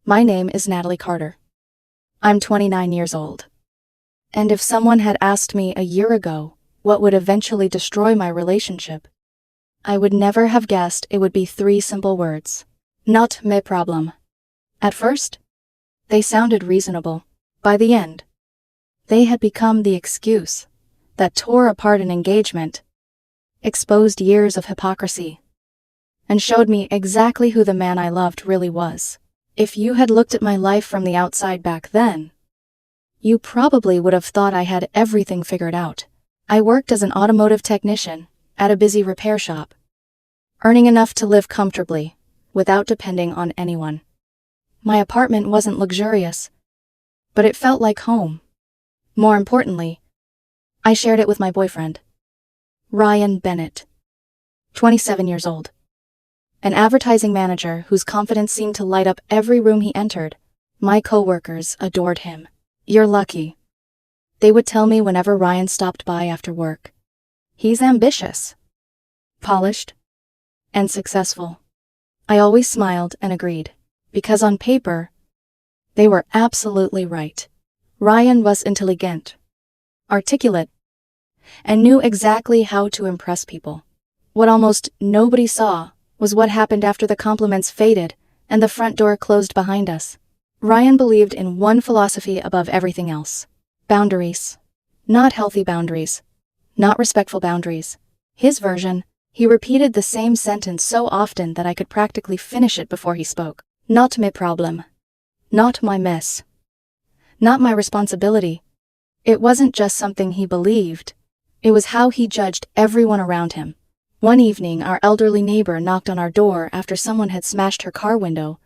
My name is Natalie Carter. I'm 29 years old. And if someone had asked me a year ago what would eventually destroy my relationship, I would never have guessed it would be 3 simple words. Not my problem. At first, they sounded reasonable. By the end, they had become the excuse that tore apart an engagement, exposed years of hypocrisy, and showed me exactly who the man I loved really was. If you had looked at my life from the outside back then, you probably would have thought I had everything figured out. I worked as an automotive technician at a busy repair shop, earning enough to live comfortably without depending on anyone. My apartment wasn't luxurious, but it felt like home. More importantly, I shared it with my boyfriend, Ryan Bennett, 27 years old. An advertising manager whose confidence seemed to light up every room he entered. My coworkers adored him. You're lucky, they would tell me whenever Ryan stopped by after work. He's ambitious, polished, and successful. I always smiled and agreed, because on paper, they were absolutely right. Ryan was intelligent, articulate, and knew exactly how to impress people. What almost nobody saw was what happened after the compliments faded and the front door closed behind us. Ryan believed in one philosophy above everything else: boundaries. Not healthy boundaries. Not respectful boundaries. His version, he repeated the same sentence so often that I could practically finish it before he spoke. Not my problem. Not my mess. Not my responsibility. It wasn't just something he believed. It was how he judged everyone around him. One evening, our elderly neighbor knocked on our door after someone had smashed her car window.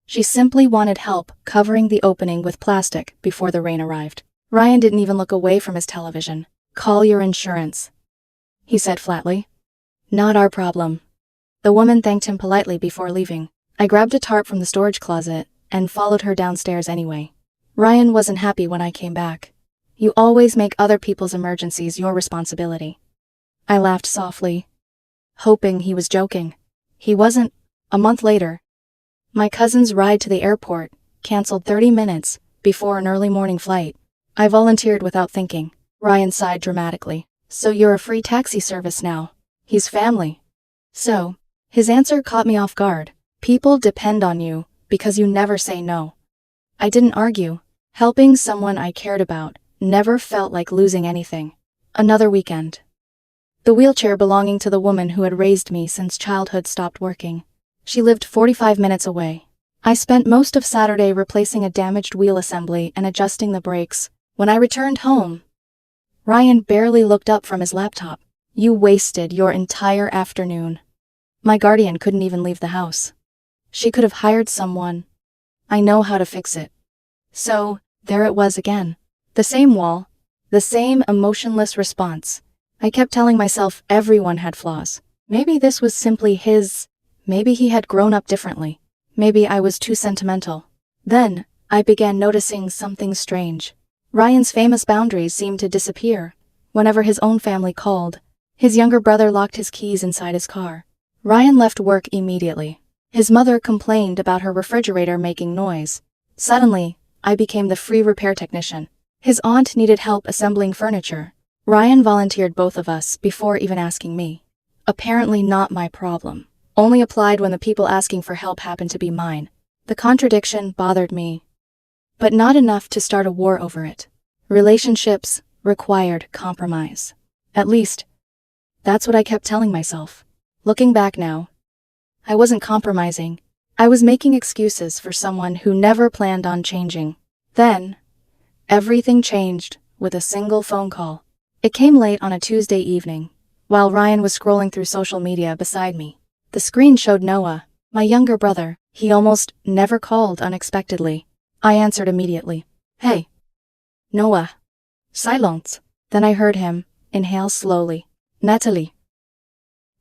She simply wanted help covering the opening with plastic before the rain arrived. Ryan didn't even look away from his television. Call your insurance, he said flatly. Not our problem. The woman thanked him politely before leaving. I grabbed a tarp from the storage closet and followed her downstairs anyway. Ryan wasn't happy when I came back. You always make other people's emergencies your responsibility. I laughed softly, hoping he was joking. He wasn't. A month later, my cousin's ride to the airport canceled 30 minutes before an early morning flight. I volunteered without thinking. Ryan sighed dramatically. So you're a free taxi service now. He's family. So, his answer caught me off guard. People depend on you because you never say no. I didn't argue. Helping someone I cared about never felt like losing anything. Another weekend. The wheelchair belonging to the woman who had raised me since childhood stopped working. She lived 45 minutes away. I spent most of Saturday replacing a damaged wheel assembly and adjusting the brakes. When I returned home, Ryan barely looked up from his laptop. You wasted your entire afternoon. My guardian couldn't even leave the house. She could have hired someone. I know how to fix it. So, there it was again. The same wall. The same emotionless response. I kept telling myself everyone had flaws. Maybe this was simply his. Maybe he had grown up differently. Maybe I was too sentimental. Then, I began noticing something strange. Ryan's famous boundaries seemed to disappear. Whenever his own family called, his younger brother locked his keys inside his car. Ryan left work immediately. His mother complained about her refrigerator making noise. Suddenly, I became the free repair technician. His aunt needed help assembling furniture. Ryan volunteered both of us before even asking me. Apparently not my problem. Only applied when the people asking for help happened to be mine. The contradiction bothered me, but not enough to start a war over it. Relationships required compromise. At least, that's what I kept telling myself. Looking back now, I wasn't compromising. I was making excuses for someone who never planned on changing. Then, everything changed with a single phone call. It came late on a Tuesday evening, while Ryan was scrolling through social media beside me. The screen showed Noah, my younger brother. He almost never called unexpectedly. I answered immediately. Hey. Noah. Silence. Then I heard him inhale slowly. Natalie.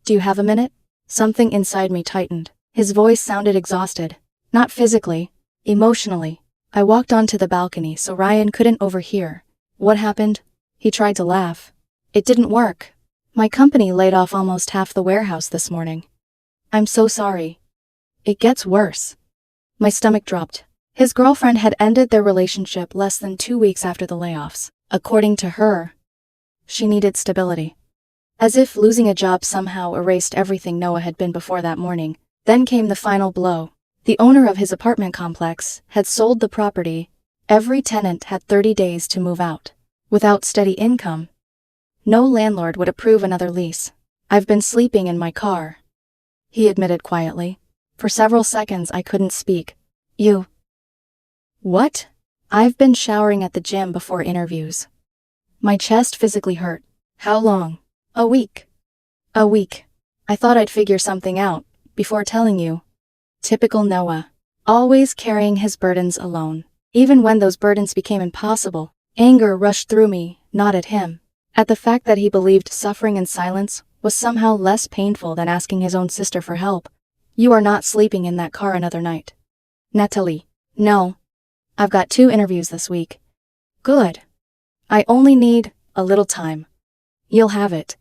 Do you have a minute? Something inside me tightened. His voice sounded exhausted. Not physically, emotionally. I walked onto the balcony so Ryan couldn't overhear. What happened? He tried to laugh. It didn't work. My company laid off almost half the warehouse this morning. I'm so sorry. It gets worse. My stomach dropped. His girlfriend had ended their relationship less than 2 weeks after the layoffs. According to her, she needed stability. As if losing a job somehow erased everything Noah had been before that morning. Then came the final blow. The owner of his apartment complex had sold the property. Every tenant had 30 days to move out. Without steady income, no landlord would approve another lease. "I've been sleeping in my car," he admitted quietly. For several seconds I couldn't speak. "You..." "What?" "I've been showering at the gym before interviews." My chest physically hurt. "How long?" "A week." "A week. I thought I'd figure something out before telling you." Typical Noah. Always carrying his burdens alone. Even when those burdens became impossible, anger rushed through me, not at him. At the fact that he believed suffering in silence was somehow less painful than asking his own sister for help. "You are not sleeping in that car another night." "Natalie." "No. I've got 2 interviews this week." "Good. I only need a little time." "You'll have it."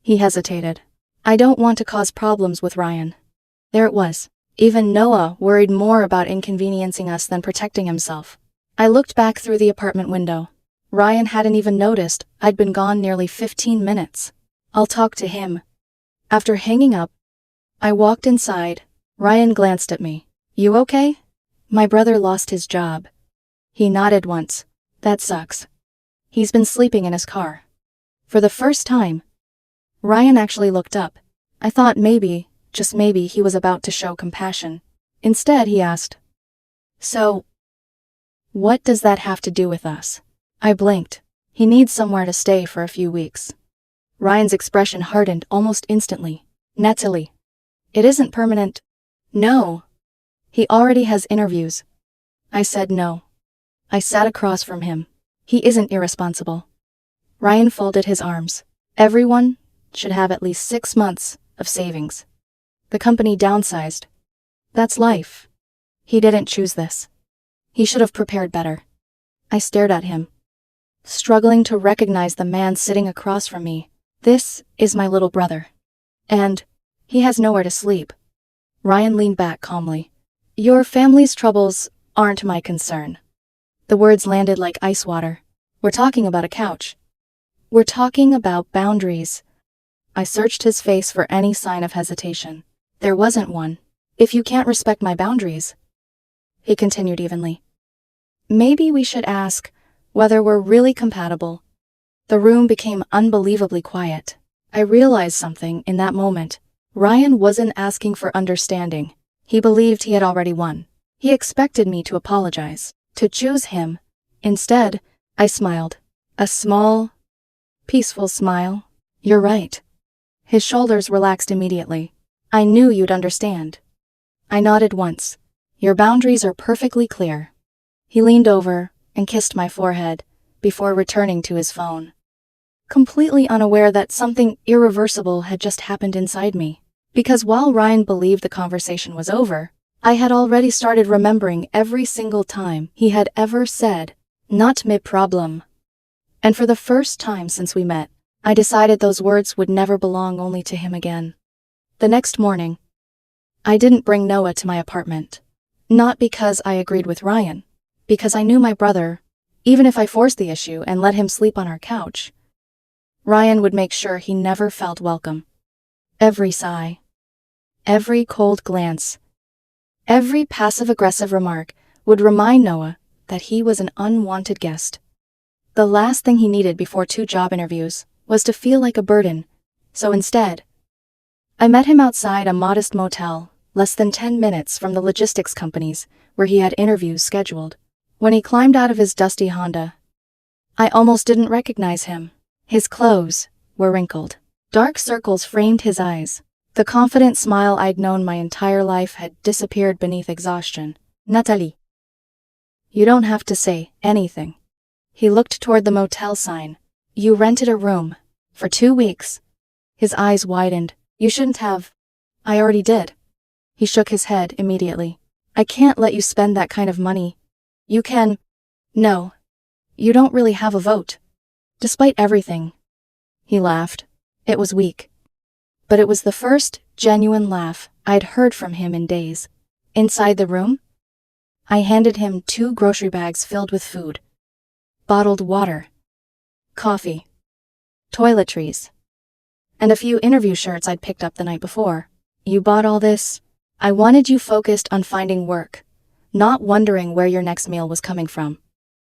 He hesitated. "I don't want to cause problems with Ryan." There it was. Even Noah worried more about inconveniencing us than protecting himself. I looked back through the apartment window. Ryan hadn't even noticed I'd been gone nearly 15 minutes. "I'll talk to him." After hanging up, I walked inside. Ryan glanced at me. "You okay?" "My brother lost his job." He nodded once. "That sucks. He's been sleeping in his car." For the first time, Ryan actually looked up. I thought maybe, just maybe, he was about to show compassion. Instead, he asked, "So, what does that have to do with us?" I blinked. "He needs somewhere to stay for a few weeks." Ryan's expression hardened almost instantly. "Natalie, it isn't permanent." "No. He already has interviews." I said no. I sat across from him. "He isn't irresponsible." Ryan folded his arms. "Everyone should have at least 6 months of savings. The company downsized. That's life. He didn't choose this. He should have prepared better." I stared at him, struggling to recognize the man sitting across from me. "This is my little brother. And he has nowhere to sleep." Ryan leaned back calmly. "Your family's troubles aren't my concern." The words landed like ice water. "We're talking about a couch. We're talking about boundaries." I searched his face for any sign of hesitation. There wasn't one. "If you can't respect my boundaries," he continued evenly, "maybe we should ask whether we're really compatible." The room became unbelievably quiet. I realized something in that moment. Ryan wasn't asking for understanding. He believed he had already won. He expected me to apologize, to choose him. Instead, I smiled. A small, peaceful smile. "You're right." His shoulders relaxed immediately. "I knew you'd understand." I nodded once. "Your boundaries are perfectly clear." He leaned over and kissed my forehead before returning to his phone, completely unaware that something irreversible had just happened inside me. Because while Ryan believed the conversation was over, I had already started remembering every single time he had ever said, "Not my problem." And for the first time since we met, I decided those words would never belong only to him again. The next morning, I didn't bring Noah to my apartment. Not because I agreed with Ryan, because I knew my brother, even if I forced the issue and let him sleep on our couch, Ryan would make sure he never felt welcome. Every sigh, every cold glance, every passive-aggressive remark would remind Noah that he was an unwanted guest. The last thing he needed before 2 job interviews was to feel like a burden, so instead, I met him outside a modest motel, less than 10 minutes from the logistics companies where he had interviews scheduled. When he climbed out of his dusty Honda, I almost didn't recognize him. His clothes were wrinkled. Dark circles framed his eyes. The confident smile I'd known my entire life had disappeared beneath exhaustion. "Natalie, you don't have to say anything." He looked toward the motel sign. "You rented a room for 2 weeks." His eyes widened. "You shouldn't have." "I already did." He shook his head immediately. "I can't let you spend that kind of money. You can." "No. You don't really have a vote." Despite everything. He laughed. It was weak. But it was the first genuine laugh I'd heard from him in days. Inside the room, I handed him 2 grocery bags filled with food, bottled water, coffee, toiletries, and a few interview shirts I'd picked up the night before. You bought all this? I wanted you focused on finding work, not wondering where your next meal was coming from.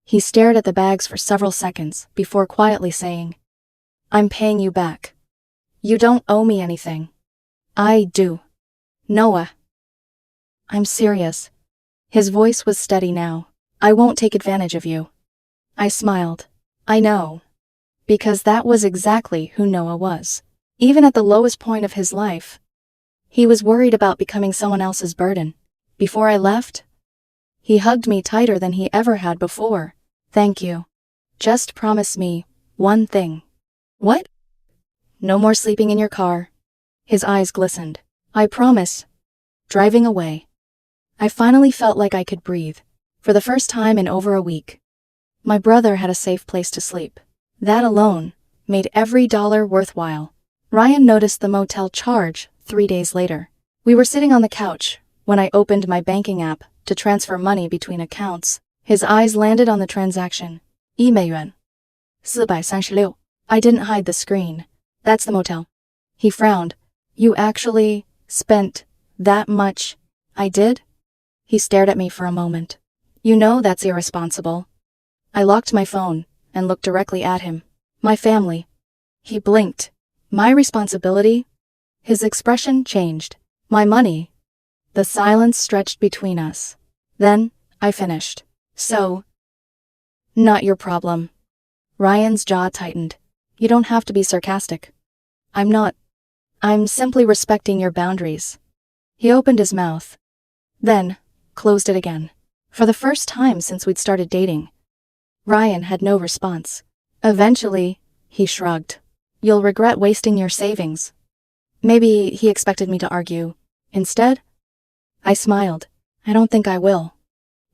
He stared at the bags for several seconds before quietly saying, I'm paying you back. You don't owe me anything. I do. Noah. I'm serious. His voice was steady now. I won't take advantage of you. I smiled. I know. Because that was exactly who Noah was. Even at the lowest point of his life, he was worried about becoming someone else's burden. Before I left, he hugged me tighter than he ever had before. Thank you. Just promise me one thing. What? No more sleeping in your car. His eyes glistened. I promise. Driving away. I finally felt like I could breathe. For the first time in over a week. My brother had a safe place to sleep. That alone made every dollar worthwhile. Ryan noticed the motel charge 3 days later. We were sitting on the couch when I opened my banking app to transfer money between accounts. His eyes landed on the transaction. 1美元. 436. I didn't hide the screen. That's the motel. He frowned. You actually spent that much? I did? He stared at me for a moment. You know that's irresponsible. I locked my phone and looked directly at him. My family. He blinked. My responsibility? His expression changed. My money. The silence stretched between us. Then, I finished. So, not your problem. Ryan's jaw tightened. You don't have to be sarcastic. I'm not. I'm simply respecting your boundaries. He opened his mouth. Then, closed it again. For the first time since we'd started dating. Ryan had no response. Eventually, he shrugged. You'll regret wasting your savings. Maybe he expected me to argue. Instead, I smiled. I don't think I will.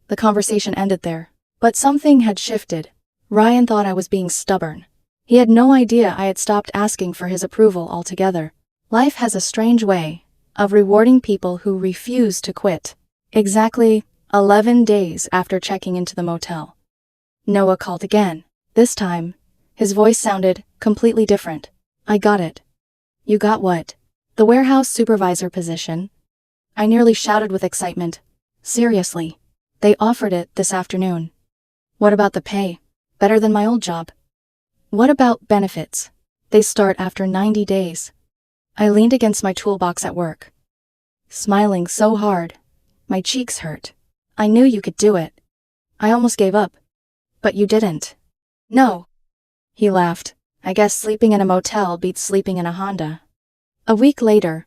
The conversation ended there. But something had shifted. Ryan thought I was being stubborn. He had no idea I had stopped asking for his approval altogether. Life has a strange way of rewarding people who refuse to quit. Exactly 11 days after checking into the motel, Noah called again. This time, his voice sounded completely different. I got it. You got what? The warehouse supervisor position? I nearly shouted with excitement. Seriously. They offered it this afternoon. What about the pay? Better than my old job. What about benefits? They start after 90 days. I leaned against my toolbox at work, smiling so hard, my cheeks hurt. I knew you could do it. I almost gave up. But you didn't. No. He laughed. I guess sleeping in a motel beats sleeping in a Honda. A week later,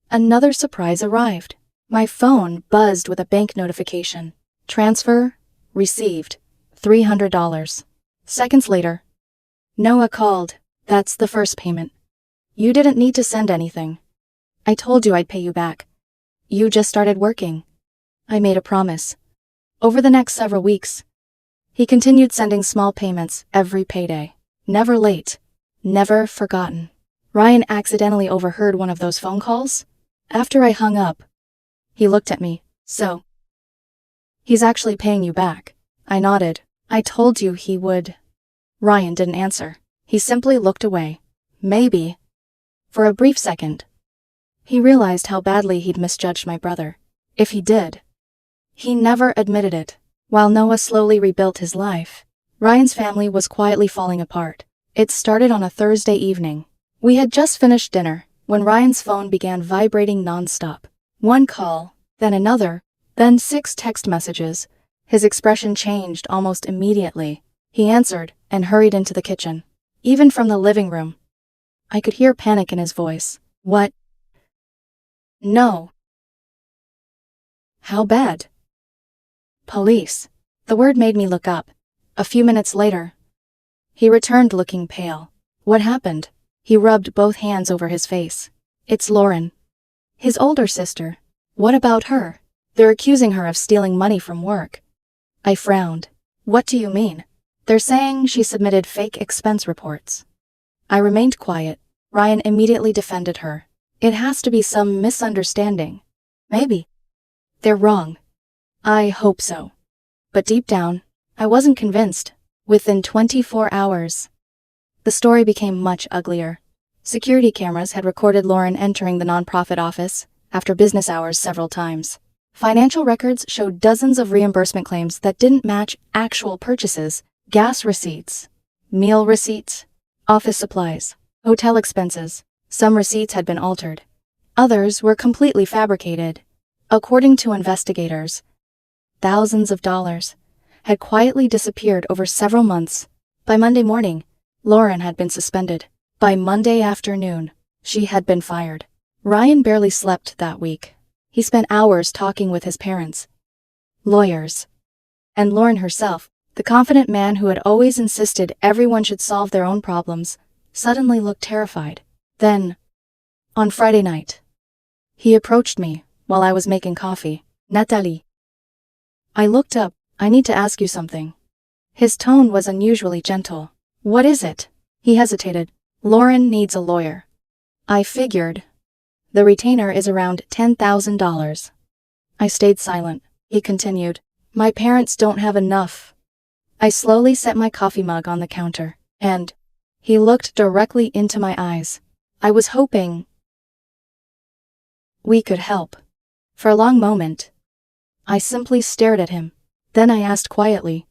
another surprise arrived. My phone buzzed with a bank notification. Transfer received. $300. Seconds later, Noah called. That's the first payment. You didn't need to send anything. I told you I'd pay you back. You just started working. I made a promise. Over the next several weeks, he continued sending small payments every payday. Never late. Never forgotten. Ryan accidentally overheard one of those phone calls. After I hung up, he looked at me. So, he's actually paying you back. I nodded. I told you he would. Ryan didn't answer. He simply looked away. Maybe. For a brief second, he realized how badly he'd misjudged my brother. If he did, he never admitted it. While Noah slowly rebuilt his life, Ryan's family was quietly falling apart. It started on a Thursday evening. We had just finished dinner when Ryan's phone began vibrating nonstop. One call, then another, then 6 text messages. His expression changed almost immediately. He answered and hurried into the kitchen. Even from the living room, I could hear panic in his voice. What? No. How bad? Police. The word made me look up. A few minutes later, he returned looking pale. What happened? He rubbed both hands over his face. It's Lauren. His older sister. What about her? They're accusing her of stealing money from work. I frowned. What do you mean? They're saying she submitted fake expense reports. I remained quiet. Ryan immediately defended her. It has to be some misunderstanding. Maybe. They're wrong. I hope so. But deep down, I wasn't convinced. Within 24 hours, the story became much uglier. Security cameras had recorded Lauren entering the nonprofit office after business hours several times. Financial records showed dozens of reimbursement claims that didn't match actual purchases: gas receipts, meal receipts, office supplies, hotel expenses. Some receipts had been altered. Others were completely fabricated. According to investigators, thousands of dollars had quietly disappeared over several months. By Monday morning, Lauren had been suspended. By Monday afternoon, she had been fired. Ryan barely slept that week. He spent hours talking with his parents, lawyers, and Lauren herself. The confident man who had always insisted everyone should solve their own problems suddenly looked terrified. Then, on Friday night, he approached me while I was making coffee. Natalie. I looked up. I need to ask you something. His tone was unusually gentle. What is it? He hesitated. Lauren needs a lawyer. I figured. The retainer is around $10,000. I stayed silent. He continued. My parents don't have enough. I slowly set my coffee mug on the counter, and he looked directly into my eyes. I was hoping we could help. For a long moment, I simply stared at him. Then I asked quietly,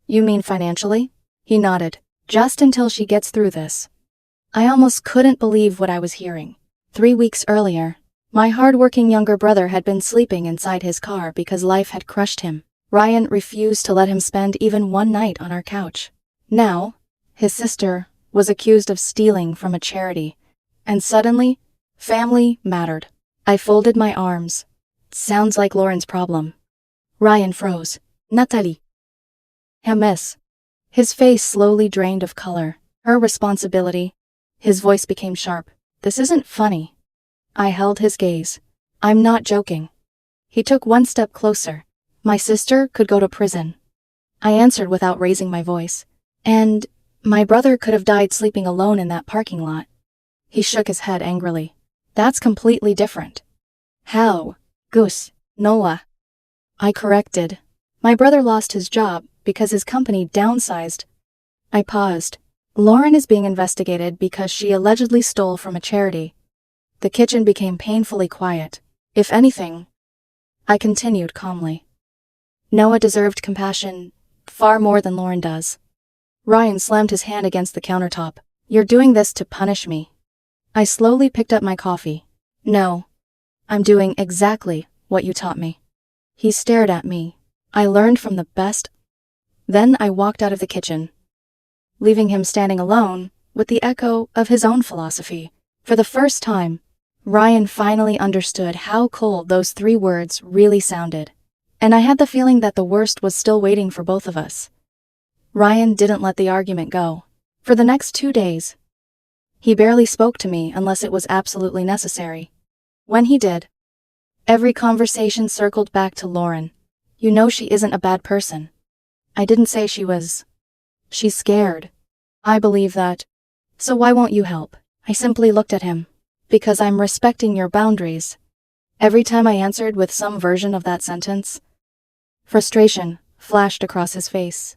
You mean financially? He nodded. Just until she gets through this. I almost couldn't believe what I was hearing. 3 weeks earlier, my hard-working younger brother had been sleeping inside his car because life had crushed him. Ryan refused to let him spend even one night on our couch. Now, his sister was accused of stealing from a charity. And suddenly, family mattered. I folded my arms. Sounds like Lauren's problem. Ryan froze. Natalie. Miss. His face slowly drained of color. Her responsibility. His voice became sharp. This isn't funny. I held his gaze. I'm not joking. He took one step closer. My sister could go to prison. I answered without raising my voice. And my brother could have died sleeping alone in that parking lot. He shook his head angrily. That's completely different. How? Goose. Noah. I corrected. My brother lost his job because his company downsized. I paused. Lauren is being investigated because she allegedly stole from a charity. The kitchen became painfully quiet. If anything, I continued calmly. Noah deserved compassion far more than Lauren does. Ryan slammed his hand against the countertop. You're doing this to punish me. I slowly picked up my coffee. No. I'm doing exactly what you taught me. He stared at me. I learned from the best. Then I walked out of the kitchen, leaving him standing alone with the echo of his own philosophy. For the first time, Ryan finally understood how cold those 3 words really sounded. And I had the feeling that the worst was still waiting for both of us. Ryan didn't let the argument go. For the next 2 days, he barely spoke to me unless it was absolutely necessary. When he did, every conversation circled back to Lauren. You know she isn't a bad person. I didn't say she was. She's scared. I believe that. So why won't you help? I simply looked at him. Because I'm respecting your boundaries. Every time I answered with some version of that sentence, frustration flashed across his face.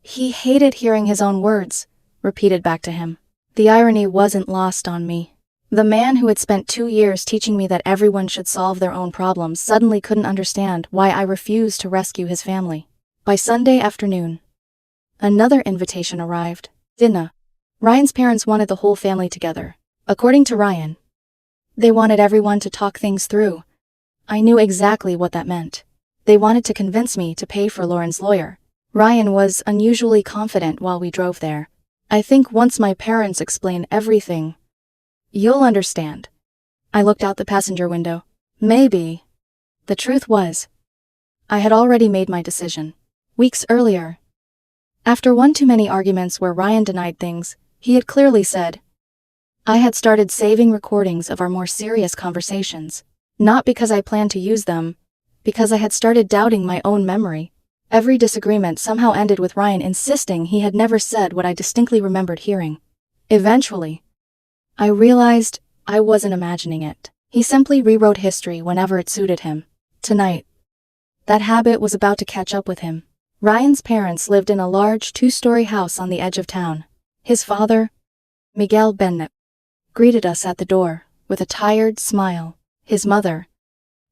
He hated hearing his own words repeated back to him. The irony wasn't lost on me. The man who had spent 2 years teaching me that everyone should solve their own problems suddenly couldn't understand why I refused to rescue his family. By Sunday afternoon, another invitation arrived. Dinner. Ryan's parents wanted the whole family together. According to Ryan, they wanted everyone to talk things through. I knew exactly what that meant. They wanted to convince me to pay for Lauren's lawyer. Ryan was unusually confident while we drove there. I think once my parents explain everything, you'll understand. I looked out the passenger window. Maybe. The truth was, I had already made my decision. Weeks earlier, after one too many arguments where Ryan denied things, he had clearly said, I had started saving recordings of our more serious conversations. Not because I planned to use them, because I had started doubting my own memory. Every disagreement somehow ended with Ryan insisting he had never said what I distinctly remembered hearing. Eventually, I realized I wasn't imagining it. He simply rewrote history whenever it suited him. Tonight, That habit was about to catch up with him. Ryan's parents lived in a large two-story house on the edge of town. His father, Miguel Bennett, greeted us at the door with a tired smile. His mother,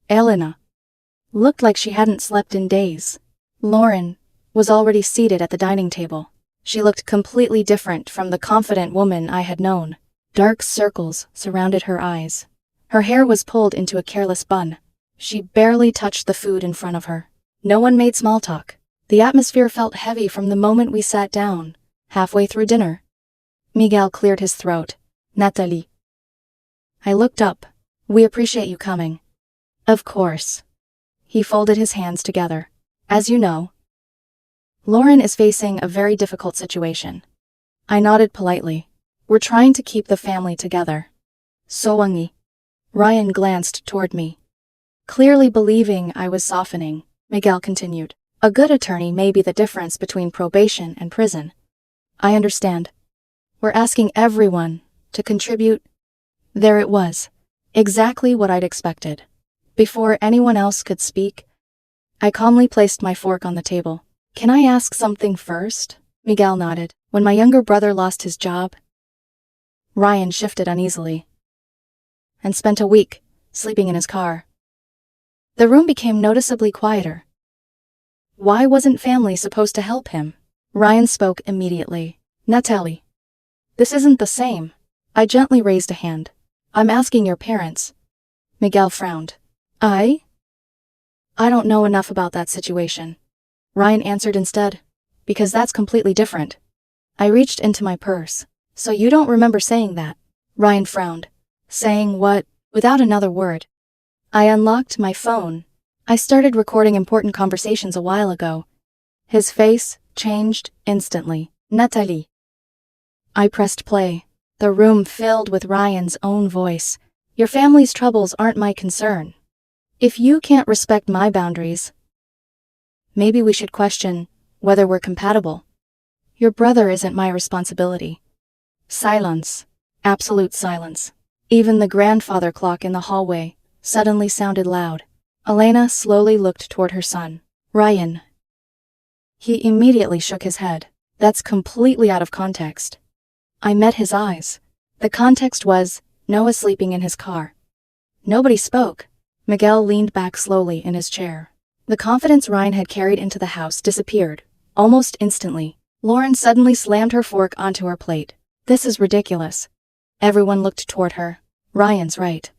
Elena, looked like she hadn't slept in days. Lauren was already seated at the dining table. She looked completely different from the confident woman I had known. Dark circles surrounded her eyes. Her hair was pulled into a careless bun. She barely touched the food in front of her. No one made small talk. The atmosphere felt heavy from the moment we sat down. Halfway through dinner, Miguel cleared his throat. Natalie. I looked up. We appreciate you coming. Of course. He folded his hands together. As you know, Lauren is facing a very difficult situation. I nodded politely. We're trying to keep the family together. Sowangi. Ryan glanced toward me. Clearly believing I was softening, Miguel continued. A good attorney may be the difference between probation and prison. I understand. We're asking everyone to contribute. There it was. Exactly what I'd expected. Before anyone else could speak, I calmly placed my fork on the table. Can I ask something first? Miguel nodded. When my younger brother lost his job, Ryan shifted uneasily and spent a week sleeping in his car. The room became noticeably quieter. Why wasn't family supposed to help him? Ryan spoke immediately. Natalie. This isn't the same. I gently raised a hand. I'm asking your parents. Miguel frowned. I don't know enough about that situation. Ryan answered instead. Because that's completely different. I reached into my purse. So you don't remember saying that? Ryan frowned. Saying what? Without another word. I unlocked my phone. I started recording important conversations a while ago. His face changed instantly. Natalie. I pressed play. The room filled with Ryan's own voice. Your family's troubles aren't my concern. If you can't respect my boundaries, maybe we should question whether we're compatible. Your brother isn't my responsibility. Silence. Absolute silence. Even the grandfather clock in the hallway suddenly sounded loud. Elena slowly looked toward her son. Ryan. He immediately shook his head. That's completely out of context. I met his eyes. The context was Noah sleeping in his car. Nobody spoke. Miguel leaned back slowly in his chair. The confidence Ryan had carried into the house disappeared, almost instantly. Lauren suddenly slammed her fork onto her plate. This is ridiculous. Everyone looked toward her. Ryan's right.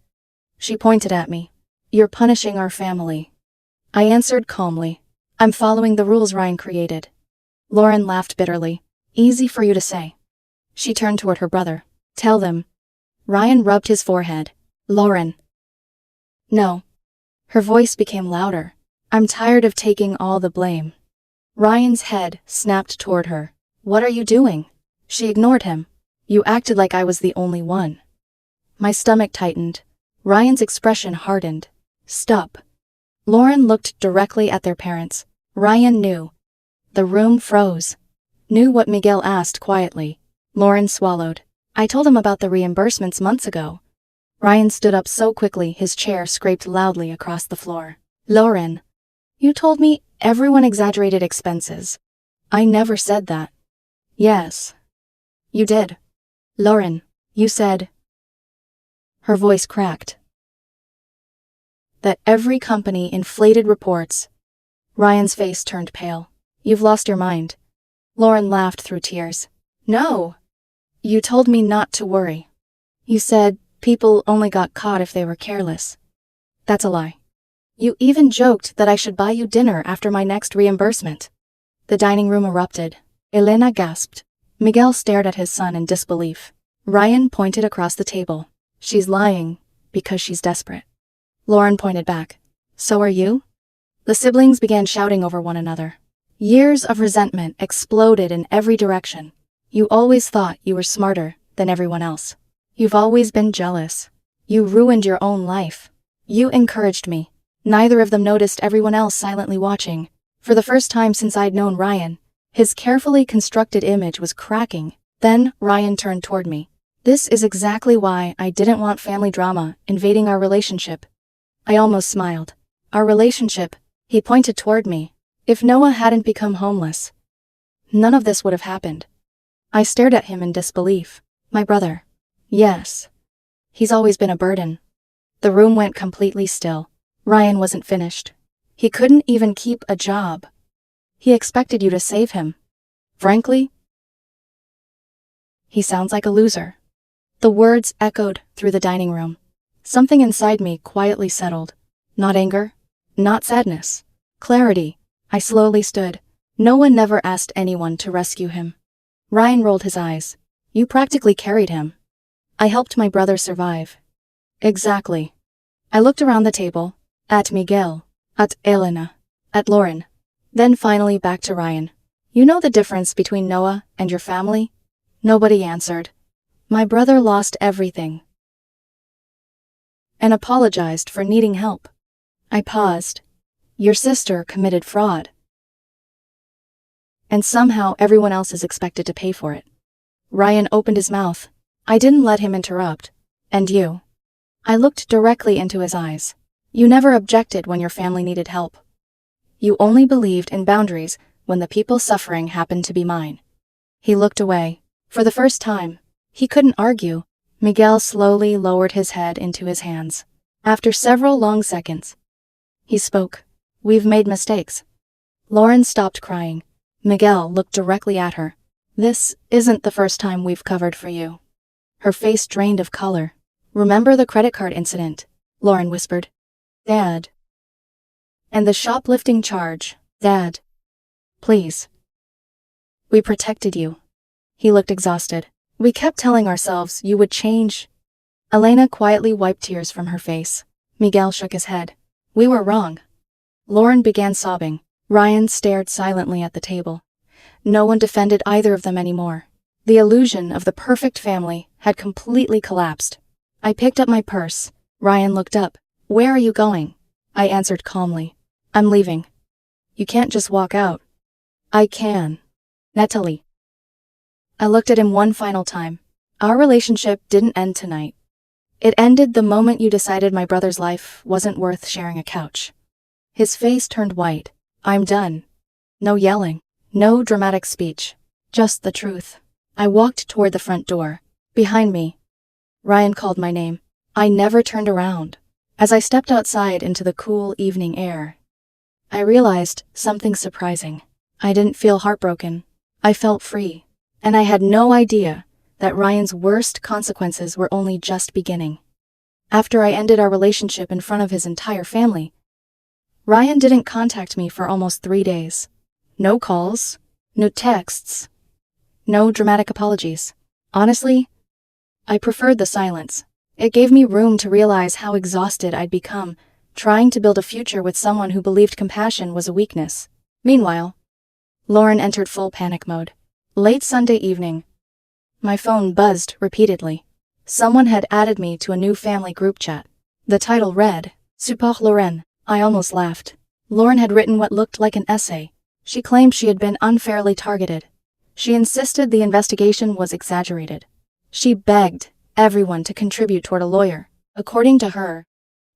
She pointed at me. You're punishing our family. I answered calmly. I'm following the rules Ryan created. Lauren laughed bitterly. Easy for you to say. She turned toward her brother. Tell them. Ryan rubbed his forehead. Lauren. No. Her voice became louder. I'm tired of taking all the blame. Ryan's head snapped toward her. What are you doing? She ignored him. You acted like I was the only one. My stomach tightened. Ryan's expression hardened. Stop. Lauren looked directly at their parents. Ryan knew. The room froze. Knew what Miguel asked quietly. Lauren swallowed. I told him about the reimbursements months ago. Ryan stood up so quickly his chair scraped loudly across the floor. Lauren. You told me everyone exaggerated expenses. I never said that. Yes. You did. Lauren, you said. Her voice cracked. That every company inflated reports. Ryan's face turned pale. You've lost your mind. Lauren laughed through tears. No. You told me not to worry. You said people only got caught if they were careless. That's a lie. You even joked that I should buy you dinner after my next reimbursement. The dining room erupted. Elena gasped. Miguel stared at his son in disbelief. Ryan pointed across the table. She's lying because she's desperate. Lauren pointed back. So are you? The siblings began shouting over one another. Years of resentment exploded in every direction. You always thought you were smarter than everyone else. You've always been jealous. You ruined your own life. You encouraged me. Neither of them noticed everyone else silently watching. For the first time since I'd known Ryan, his carefully constructed image was cracking. Then Ryan turned toward me. This is exactly why I didn't want family drama invading our relationship. I almost smiled. Our relationship, He pointed toward me. If Noah hadn't become homeless, none of this would have happened. I stared at him in disbelief. My brother. Yes. He's always been a burden. The room went completely still. Ryan wasn't finished. He couldn't even keep a job. He expected you to save him. Frankly, he sounds like a loser. The words echoed through the dining room. Something inside me quietly settled. Not anger, not sadness. Clarity. I slowly stood. No one never asked anyone to rescue him. Ryan rolled his eyes. You practically carried him. I helped my brother survive. Exactly. I looked around the table, at Miguel, at Elena, at Lauren, then finally back to Ryan. You know the difference between Noah and your family? Nobody answered. My brother lost everything and apologized for needing help. I paused. Your sister committed fraud. And somehow everyone else is expected to pay for it. Ryan opened his mouth. I didn't let him interrupt. And you? I looked directly into his eyes. You never objected when your family needed help. You only believed in boundaries when the people suffering happened to be mine. He looked away. For the first time, he couldn't argue. Miguel slowly lowered his head into his hands. After several long seconds, he spoke. We've made mistakes. Lauren stopped crying. Miguel looked directly at her. This isn't the first time we've covered for you. Her face drained of color. Remember the credit card incident? Lauren whispered. Dad. And the shoplifting charge. Dad. Please. We protected you. He looked exhausted. We kept telling ourselves you would change. Elena quietly wiped tears from her face. Miguel shook his head. We were wrong. Lauren began sobbing. Ryan stared silently at the table. No one defended either of them anymore. The illusion of the perfect family had completely collapsed. I picked up my purse. Ryan looked up. Where are you going? I answered calmly. I'm leaving. You can't just walk out. I can. Natalie. I looked at him one final time. Our relationship didn't end tonight. It ended the moment you decided my brother's life wasn't worth sharing a couch. His face turned white. I'm done. No yelling. No dramatic speech. Just the truth. I walked toward the front door. Behind me, Ryan called my name. I never turned around. As I stepped outside into the cool evening air, I realized something surprising. I didn't feel heartbroken. I felt free. And I had no idea that Ryan's worst consequences were only just beginning. After I ended our relationship in front of his entire family, Ryan didn't contact me for almost 3 days. No calls, no texts, no dramatic apologies. Honestly, I preferred the silence. It gave me room to realize how exhausted I'd become, trying to build a future with someone who believed compassion was a weakness. Meanwhile, Lauren entered full panic mode. Late Sunday evening, my phone buzzed repeatedly. Someone had added me to a new family group chat. The title read, Support Lauren. I almost laughed. Lauren had written what looked like an essay. She claimed she had been unfairly targeted. She insisted the investigation was exaggerated. She begged everyone to contribute toward a lawyer. According to her,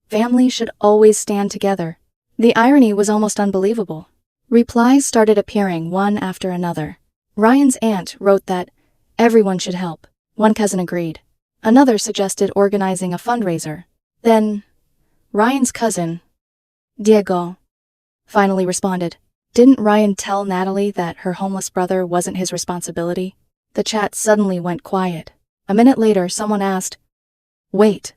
families should always stand together. The irony was almost unbelievable. Replies started appearing one after another. Ryan's aunt wrote that everyone should help. One cousin agreed. Another suggested organizing a fundraiser. Then, Ryan's cousin, Diego, finally responded. Didn't Ryan tell Natalie that her homeless brother wasn't his responsibility? The chat suddenly went quiet. A minute later, someone asked, Wait.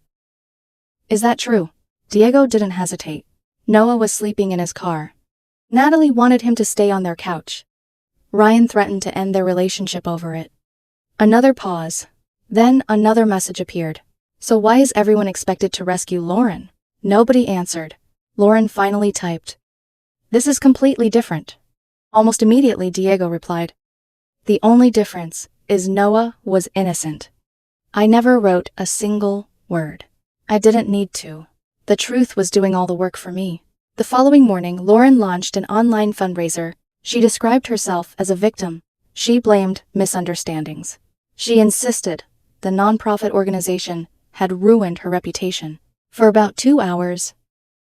Is that true? Diego didn't hesitate. Noah was sleeping in his car. Natalie wanted him to stay on their couch. Ryan threatened to end their relationship over it. Another pause. Then another message appeared. So why is everyone expected to rescue Lauren? Nobody answered. Lauren finally typed. This is completely different. Almost immediately, Diego replied. The only difference is Noah was innocent. I never wrote a single word. I didn't need to. The truth was doing all the work for me. The following morning, Lauren launched an online fundraiser. She described herself as a victim. She blamed misunderstandings. She insisted the nonprofit organization had ruined her reputation. For about 2 hours,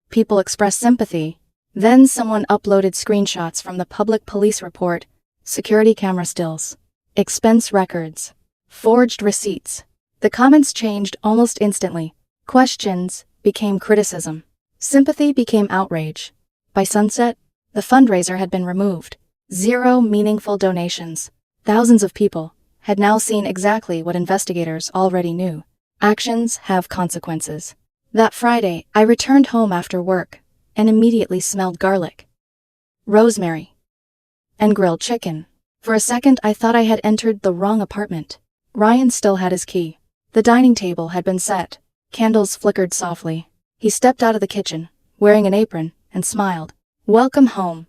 people expressed sympathy, Then someone uploaded screenshots from the public police report, security camera stills, expense records, forged receipts. The comments changed almost instantly. Questions became criticism. Sympathy became outrage. By sunset, the fundraiser had been removed. 0 meaningful donations. Thousands of people had now seen exactly what investigators already knew. Actions have consequences. That Friday, I returned home after work and immediately smelled garlic, rosemary, and grilled chicken. For a second, I thought I had entered the wrong apartment. Ryan still had his key. The dining table had been set. Candles flickered softly. He stepped out of the kitchen, wearing an apron, and smiled. "Welcome home."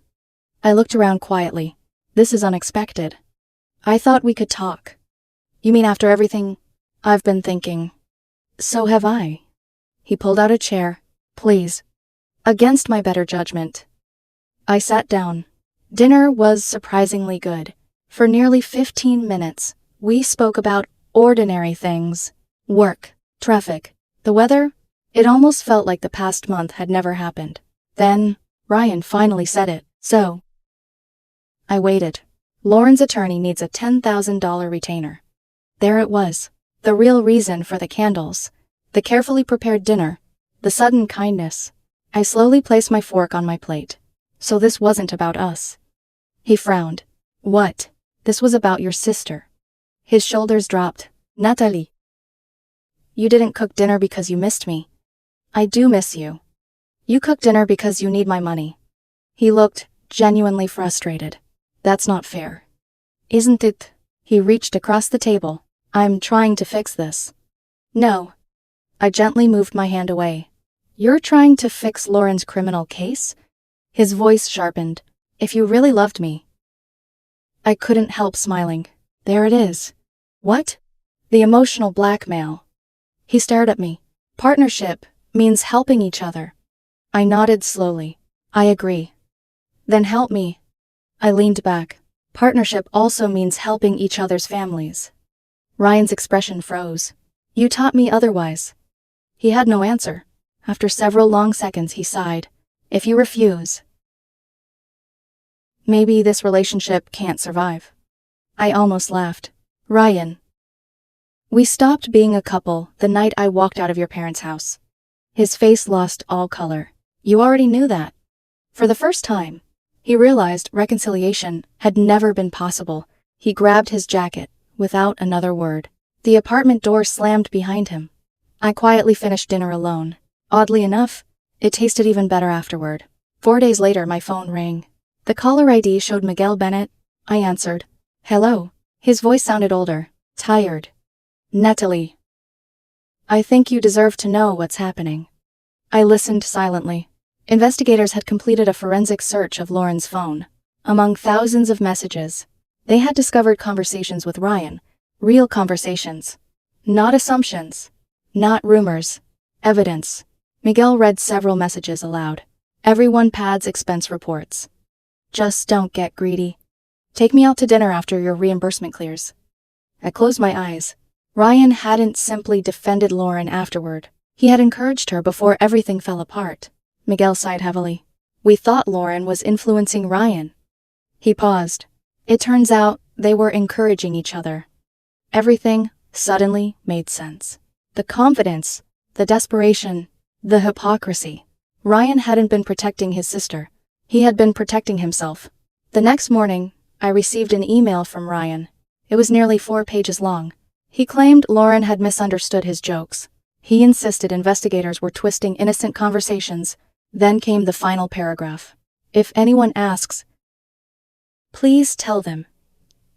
I looked around quietly. "This is unexpected. I thought we could talk." "You mean after everything I've been thinking?" "So have I." He pulled out a chair. "Please." Against my better judgment, I sat down. Dinner was surprisingly good. For nearly 15 minutes, we spoke about ordinary things. Work, traffic, the weather. It almost felt like the past month had never happened. Then, Ryan finally said it. "So." I waited. "Lauren's attorney needs a $10,000 retainer." There it was. The real reason for the candles, the carefully prepared dinner, the sudden kindness. I slowly placed my fork on my plate. "So this wasn't about us." He frowned. "What?" "This was about your sister." His shoulders dropped. "Natalie. You didn't cook dinner because you missed me." "I do miss you. You cook dinner because you need my money." He looked genuinely frustrated. "That's not fair." "Isn't it?" He reached across the table. "I'm trying to fix this." "No." I gently moved my hand away. "You're trying to fix Lauren's criminal case?" His voice sharpened. "If you really loved me." I couldn't help smiling. "There it is." "What?" "The emotional blackmail." He stared at me. "Partnership means helping each other." I nodded slowly. "I agree." "Then help me." I leaned back. "Partnership also means helping each other's families." Ryan's expression froze. "You taught me otherwise." He had no answer. After several long seconds, he sighed. "If you refuse, maybe this relationship can't survive." I almost laughed. "Ryan, we stopped being a couple the night I walked out of your parents' house." His face lost all color. "You already knew that." For the first time, he realized reconciliation had never been possible. He grabbed his jacket, without another word. The apartment door slammed behind him. I quietly finished dinner alone. Oddly enough, it tasted even better afterward. 4 days later, my phone rang. The caller ID showed Miguel Bennett. I answered. "Hello." His voice sounded older, tired. "Natalie. I think you deserve to know what's happening." I listened silently. Investigators had completed a forensic search of Lauren's phone. Among thousands of messages, they had discovered conversations with Ryan. Real conversations. Not assumptions. Not rumors. Evidence. Miguel read several messages aloud. "Everyone pads expense reports. Just don't get greedy. Take me out to dinner after your reimbursement clears." I closed my eyes. Ryan hadn't simply defended Lauren afterward. He had encouraged her before everything fell apart. Miguel sighed heavily. "We thought Lauren was influencing Ryan." He paused. "It turns out they were encouraging each other." Everything suddenly made sense. The confidence, the desperation, the hypocrisy. Ryan hadn't been protecting his sister. He had been protecting himself. The next morning, I received an email from Ryan. It was nearly 4 pages long. He claimed Lauren had misunderstood his jokes. He insisted investigators were twisting innocent conversations. Then came the final paragraph. "If anyone asks, please tell them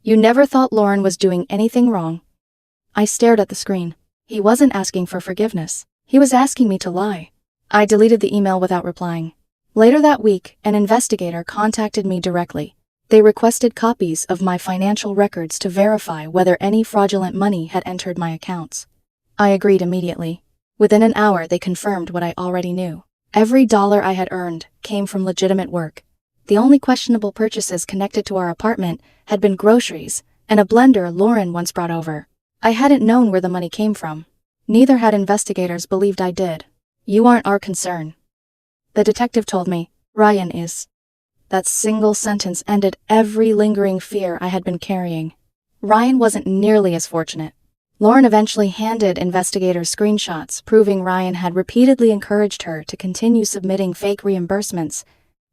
you never thought Lauren was doing anything wrong." I stared at the screen. He wasn't asking for forgiveness. He was asking me to lie. I deleted the email without replying. Later that week, an investigator contacted me directly. They requested copies of my financial records to verify whether any fraudulent money had entered my accounts. I agreed immediately. Within an hour, they confirmed what I already knew. Every dollar I had earned came from legitimate work. The only questionable purchases connected to our apartment had been groceries and a blender Lauren once brought over. I hadn't known where the money came from. Neither had investigators believed I did. "You aren't our concern," the detective told me. Ryan is. That single sentence ended every lingering fear I had been carrying. Ryan wasn't nearly as fortunate. Lauren eventually handed investigators screenshots proving Ryan had repeatedly encouraged her to continue submitting fake reimbursements.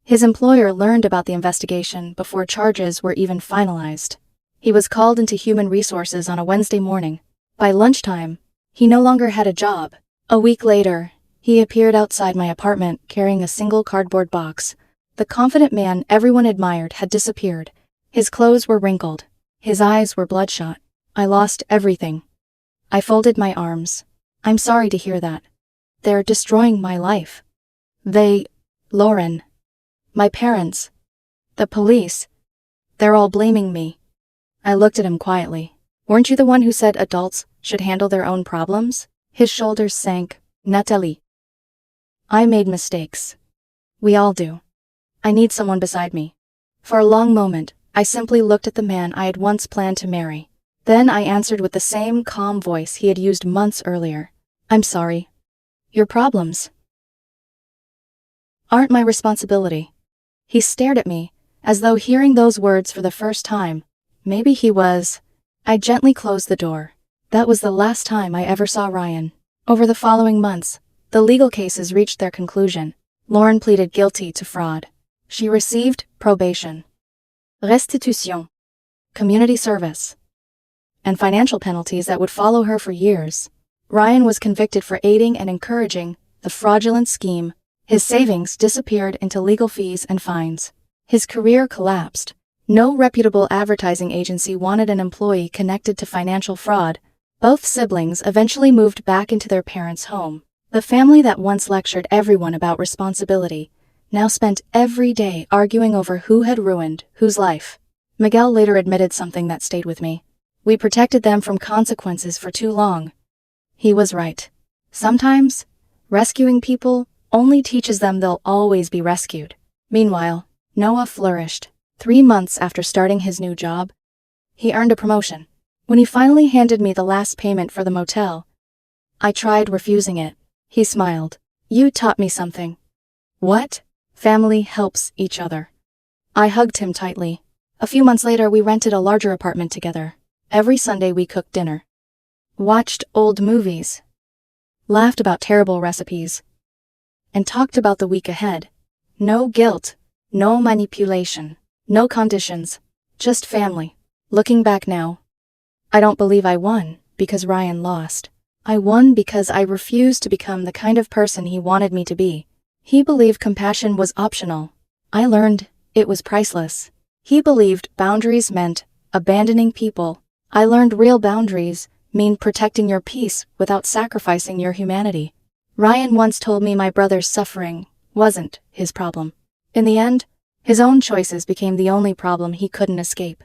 His employer learned about the investigation before charges were even finalized. He was called into human resources on a Wednesday morning. By lunchtime, he no longer had a job. A week later, he appeared outside my apartment carrying a single cardboard box. The confident man everyone admired had disappeared. His clothes were wrinkled. His eyes were bloodshot. I lost everything. I folded my arms. I'm sorry to hear that. They're destroying my life. Lauren, my parents, the police, they're all blaming me. I looked at him quietly. Weren't you the one who said adults should handle their own problems? His shoulders sank. Natalie. I made mistakes. We all do. I need someone beside me. For a long moment, I simply looked at the man I had once planned to marry. Then I answered with the same calm voice he had used months earlier. I'm sorry. Your problems aren't my responsibility. He stared at me, as though hearing those words for the first time. Maybe he was. I gently closed the door. That was the last time I ever saw Ryan. Over the following months, the legal cases reached their conclusion. Lauren pleaded guilty to fraud. She received probation, restitution, community service, and financial penalties that would follow her for years. Ryan was convicted for aiding and encouraging the fraudulent scheme. His savings disappeared into legal fees and fines. His career collapsed. No reputable advertising agency wanted an employee connected to financial fraud. Both siblings eventually moved back into their parents' home. The family that once lectured everyone about responsibility now spent every day arguing over who had ruined whose life. Miguel later admitted something that stayed with me. We protected them from consequences for too long. He was right. Sometimes, rescuing people only teaches them they'll always be rescued. Meanwhile, Noah flourished. 3 months after starting his new job, he earned a promotion. When he finally handed me the last payment for the motel, I tried refusing it. He smiled. You taught me something. What? Family helps each other. I hugged him tightly. A few months later, we rented a larger apartment together. Every Sunday we cooked dinner, watched old movies, laughed about terrible recipes, and talked about the week ahead. No guilt, no manipulation, no conditions, just family. Looking back now, I don't believe I won because Ryan lost. I won because I refused to become the kind of person he wanted me to be. He believed compassion was optional. I learned it was priceless. He believed boundaries meant abandoning people. I learned real boundaries mean protecting your peace without sacrificing your humanity. Ryan once told me my brother's suffering wasn't his problem. In the end, his own choices became the only problem he couldn't escape.